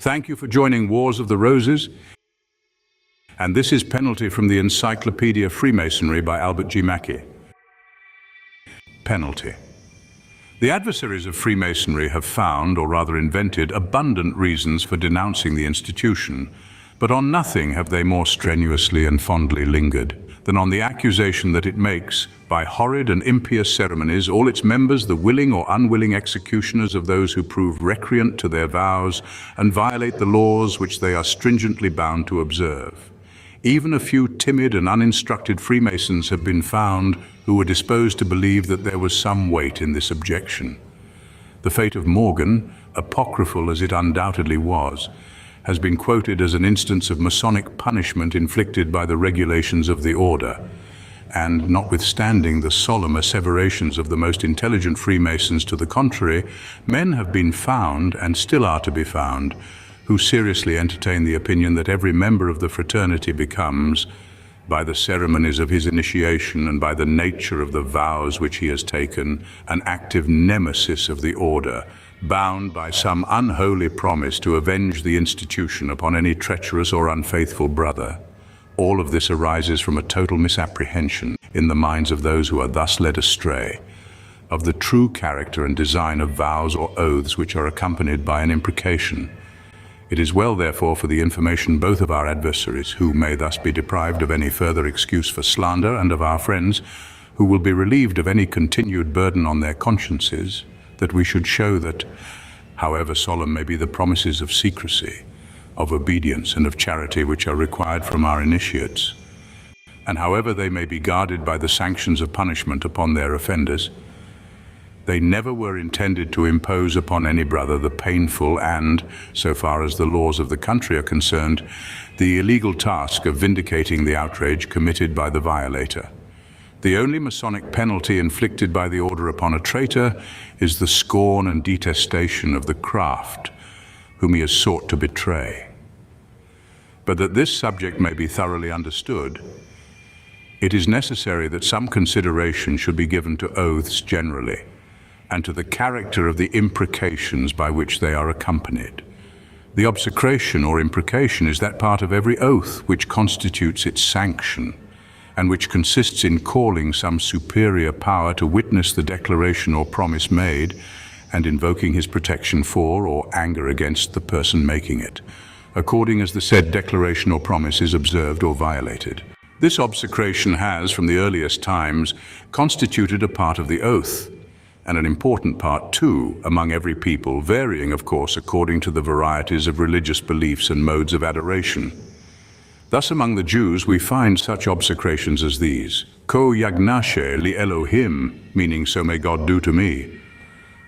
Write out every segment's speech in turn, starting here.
Thank you for joining Wars of the Roses, and this is Penalty from the Encyclopedia of Freemasonry by Albert G. Mackey. Penalty. The adversaries of Freemasonry have found, or rather invented, abundant reasons for denouncing the institution, but on nothing have they more strenuously and fondly lingered than on the accusation that it makes, by horrid and impious ceremonies, all its members the willing or unwilling executioners of those who prove recreant to their vows and violate the laws which they are stringently bound to observe. Even a few timid and uninstructed Freemasons have been found who were disposed to believe that there was some weight in this objection. The fate of Morgan, apocryphal as it undoubtedly was, has been quoted as an instance of Masonic punishment inflicted by the regulations of the order, and notwithstanding the solemn asseverations of the most intelligent Freemasons to the contrary, men have been found, and still are to be found, who seriously entertain the opinion that every member of the fraternity becomes, by the ceremonies of his initiation and by the nature of the vows which he has taken, an active nemesis of the order, bound by some unholy promise to avenge the institution upon any treacherous or unfaithful brother. All of this arises from a total misapprehension in the minds of those who are thus led astray of the true character and design of vows or oaths which are accompanied by an imprecation. It is well, therefore, for the information both of our adversaries, who may thus be deprived of any further excuse for slander, and of our friends, who will be relieved of any continued burden on their consciences, that we should show that, however solemn may be the promises of secrecy, of obedience and of charity which are required from our initiates, and however they may be guarded by the sanctions of punishment upon their offenders, they never were intended to impose upon any brother the painful and, so far as the laws of the country are concerned, the illegal task of vindicating the outrage committed by the violator. The only Masonic penalty inflicted by the order upon a traitor is the scorn and detestation of the craft whom he has sought to betray. But that this subject may be thoroughly understood, it is necessary that some consideration should be given to oaths generally, and to the character of the imprecations by which they are accompanied. The obsecration or imprecation is that part of every oath which constitutes its sanction, and which consists in calling some superior power to witness the declaration or promise made, and invoking his protection for or anger against the person making it, according as the said declaration or promise is observed or violated. This obsecration has, from the earliest times, constituted a part of the oath, and an important part too, among every people, varying, of course, according to the varieties of religious beliefs and modes of adoration. Thus, among the Jews, we find such obsecrations as these: Ko yagnashe li Elohim, meaning so may God do to me.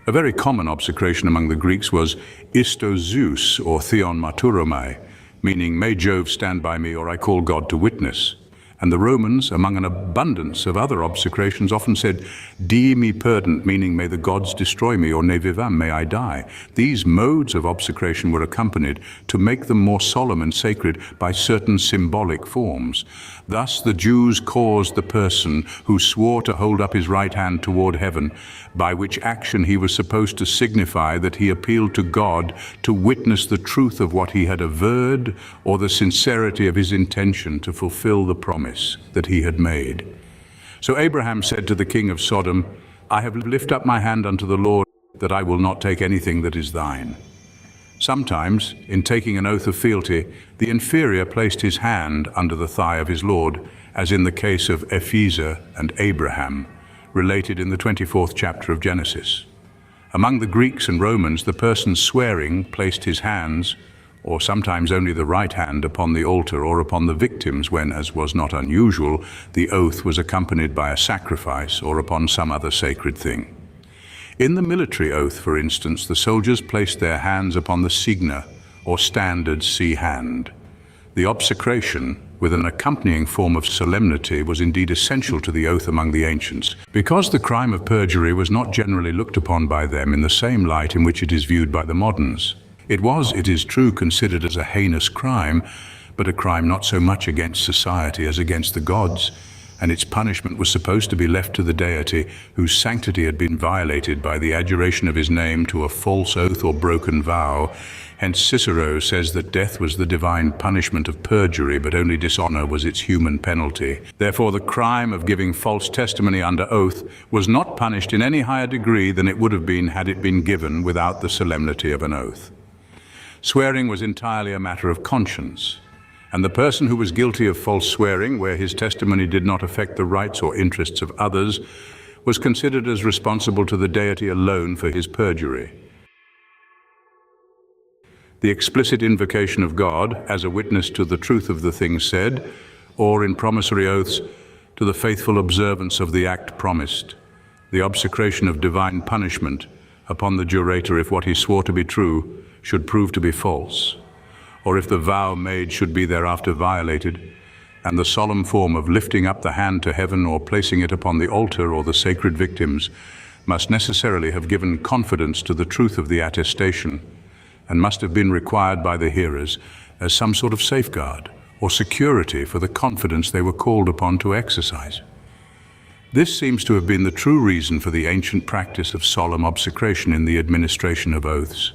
A very common obsecration among the Greeks was isto Zeus, or theon maturomai, meaning may Jove stand by me, or I call God to witness. And the Romans, among an abundance of other obsecrations, often said, Dii me perdent, meaning may the gods destroy me, or ne vivam, may I die. These modes of obsecration were accompanied, to make them more solemn and sacred, by certain symbolic forms. Thus the Jews caused the person who swore to hold up his right hand toward heaven, by which action he was supposed to signify that he appealed to God to witness the truth of what he had averred, or the sincerity of his intention to fulfill the promise that he had made. So Abraham said to the king of Sodom, I have lifted up my hand unto the Lord, that I will not take anything that is thine. Sometimes, in taking an oath of fealty, the inferior placed his hand under the thigh of his lord, as in the case of Epheser and Abraham, related in the 24th chapter of Genesis. Among the Greeks and Romans, the person swearing placed his hands, or sometimes only the right hand, upon the altar or upon the victims when, as was not unusual, the oath was accompanied by a sacrifice or upon some other sacred thing. In the military oath, for instance, the soldiers placed their hands upon the signa, or standard sea hand. The obsecration, with an accompanying form of solemnity, was indeed essential to the oath among the ancients, because the crime of perjury was not generally looked upon by them in the same light in which it is viewed by the moderns. It was, it is true, considered as a heinous crime, but a crime not so much against society as against the gods, and its punishment was supposed to be left to the deity whose sanctity had been violated by the adjuration of his name to a false oath or broken vow. Hence Cicero says that death was the divine punishment of perjury, but only dishonor was its human penalty. Therefore, the crime of giving false testimony under oath was not punished in any higher degree than it would have been had it been given without the solemnity of an oath. Swearing was entirely a matter of conscience, and the person who was guilty of false swearing, where his testimony did not affect the rights or interests of others, was considered as responsible to the deity alone for his perjury. The explicit invocation of God as a witness to the truth of the things said, or in promissory oaths, to the faithful observance of the act promised. The obsecration of divine punishment upon the jurator if what he swore to be true should prove to be false, or if the vow made should be thereafter violated, and the solemn form of lifting up the hand to heaven or placing it upon the altar or the sacred victims must necessarily have given confidence to the truth of the attestation, and must have been required by the hearers as some sort of safeguard or security for the confidence they were called upon to exercise. This seems to have been the true reason for the ancient practice of solemn obsecration in the administration of oaths.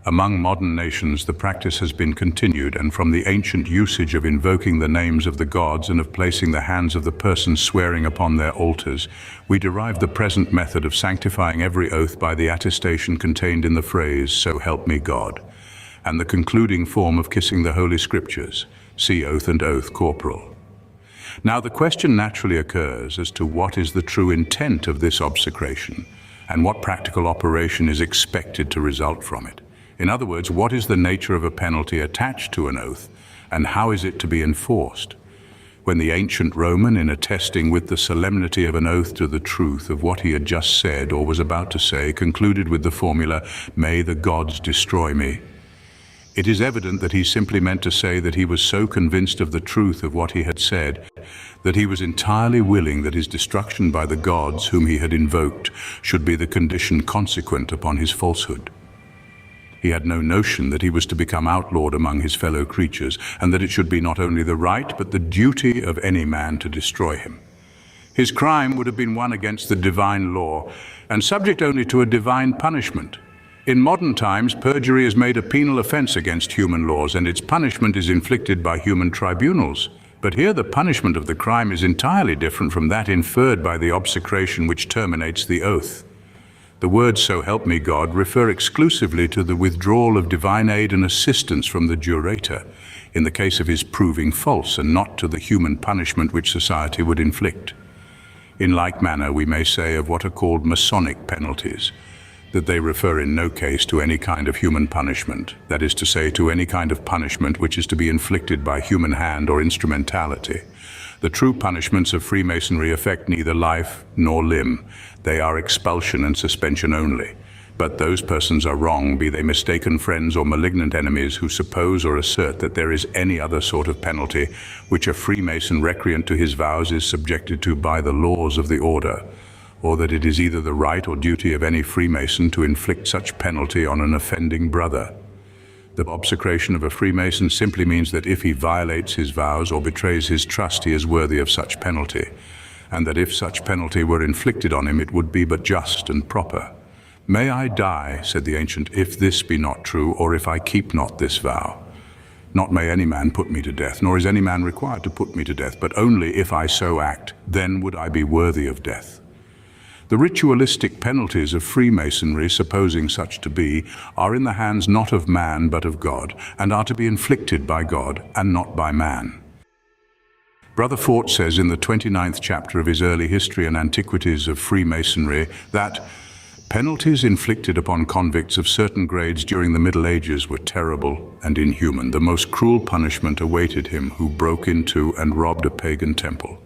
Among modern nations, the practice has been continued, and from the ancient usage of invoking the names of the gods and of placing the hands of the persons swearing upon their altars, we derive the present method of sanctifying every oath by the attestation contained in the phrase, "So help me God," and the concluding form of kissing the Holy Scriptures, see Oath and Oath Corporal. Now the question naturally occurs as to what is the true intent of this obsecration, and what practical operation is expected to result from it. In other words, what is the nature of a penalty attached to an oath, and how is it to be enforced? When the ancient Roman, in attesting with the solemnity of an oath to the truth of what he had just said or was about to say, concluded with the formula, "May the gods destroy me," it is evident that he simply meant to say that he was so convinced of the truth of what he had said that he was entirely willing that his destruction by the gods whom he had invoked should be the condition consequent upon his falsehood. He had no notion that he was to become outlawed among his fellow creatures, and that it should be not only the right but the duty of any man to destroy him. His crime would have been one against the divine law, and subject only to a divine punishment. In modern times, perjury is made a penal offense against human laws, and its punishment is inflicted by human tribunals. But here the punishment of the crime is entirely different from that inferred by the obsecration which terminates the oath. The words "So help me God" refer exclusively to the withdrawal of divine aid and assistance from the jurator in the case of his proving false, and not to the human punishment which society would inflict. In like manner, we may say of what are called Masonic penalties, that they refer in no case to any kind of human punishment, that is to say, to any kind of punishment which is to be inflicted by human hand or instrumentality. The true punishments of Freemasonry affect neither life nor limb. They are expulsion and suspension only. But those persons are wrong, be they mistaken friends or malignant enemies, who suppose or assert that there is any other sort of penalty which a Freemason recreant to his vows is subjected to by the laws of the order, or that it is either the right or duty of any Freemason to inflict such penalty on an offending brother. The obsecration of a Freemason simply means that if he violates his vows or betrays his trust, he is worthy of such penalty, and that if such penalty were inflicted on him, it would be but just and proper. "May I die," said the ancient, "if this be not true, or if I keep not this vow. Not may any man put me to death, nor is any man required to put me to death, but only if I so act, then would I be worthy of death." The ritualistic penalties of Freemasonry, supposing such to be, are in the hands not of man but of God, and are to be inflicted by God and not by man. Brother Fort says in the 29th chapter of his Early History and Antiquities of Freemasonry that penalties inflicted upon convicts of certain grades during the Middle Ages were terrible and inhuman. The most cruel punishment awaited him who broke into and robbed a pagan temple.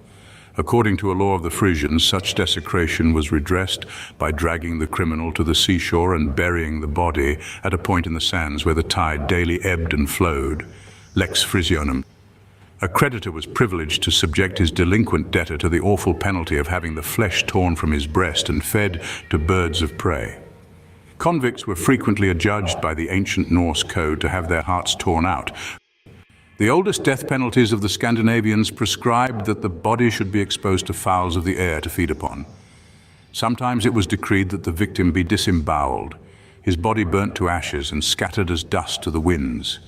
According to a law of the Frisians, such desecration was redressed by dragging the criminal to the seashore and burying the body at a point in the sands where the tide daily ebbed and flowed, lex Frisionum. A creditor was privileged to subject his delinquent debtor to the awful penalty of having the flesh torn from his breast and fed to birds of prey. Convicts were frequently adjudged by the ancient Norse code to have their hearts torn out. The oldest death penalties of the Scandinavians prescribed that the body should be exposed to fowls of the air to feed upon. Sometimes it was decreed that the victim be disemboweled, his body burnt to ashes and scattered as dust to the winds.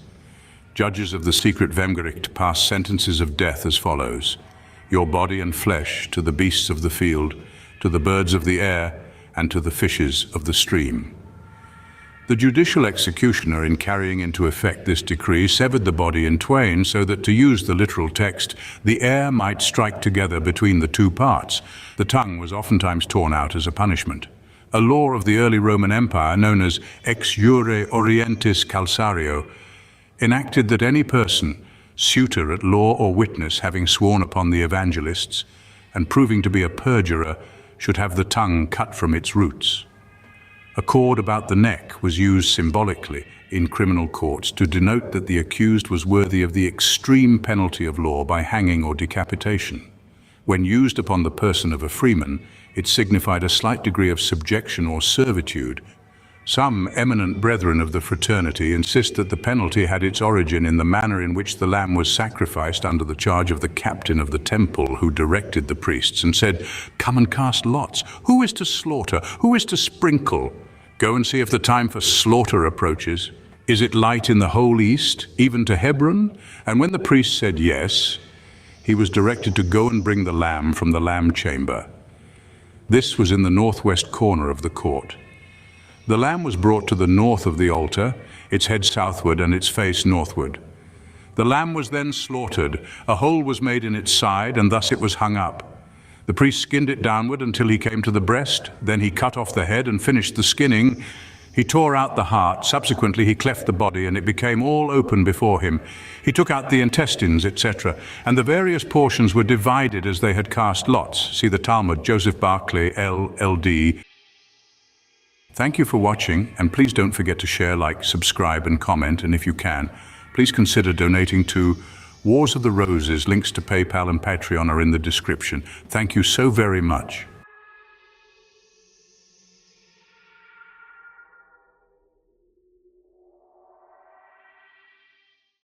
Judges of the secret Vemgericht passed sentences of death as follows: your body and flesh to the beasts of the field, to the birds of the air, and to the fishes of the stream. The judicial executioner, in carrying into effect this decree, severed the body in twain so that, to use the literal text, the air might strike together between the two parts. The tongue was oftentimes torn out as a punishment. A law of the early Roman Empire, known as ex jure orientis calcario, enacted that any person, suitor at law or witness, having sworn upon the evangelists and proving to be a perjurer, should have the tongue cut from its roots. A cord about the neck was used symbolically in criminal courts to denote that the accused was worthy of the extreme penalty of law by hanging or decapitation. When used upon the person of a freeman, it signified a slight degree of subjection or servitude. Some eminent brethren of the fraternity insist that the penalty had its origin in the manner in which the lamb was sacrificed under the charge of the captain of the temple, who directed the priests and said, "Come and cast lots. Who is to slaughter? Who is to sprinkle? Go and see if the time for slaughter approaches. Is it light in the whole east, even to Hebron?" And when the priest said yes, he was directed to go and bring the lamb from the lamb chamber. This was in the northwest corner of the court. The lamb was brought to the north of the altar, its head southward and its face northward. The lamb was then slaughtered. A hole was made in its side, and thus it was hung up. The priest skinned it downward until he came to the breast. Then he cut off the head and finished the skinning. He tore out the heart. Subsequently, he cleft the body, and it became all open before him. He took out the intestines, etc., and the various portions were divided as they had cast lots. See the Talmud, Joseph Barclay, LLD. Thank you for watching, and please don't forget to share, like, subscribe, and comment. And if you can, please consider donating to Wars of the Roses. Links to PayPal and Patreon are in the description. Thank you so very much.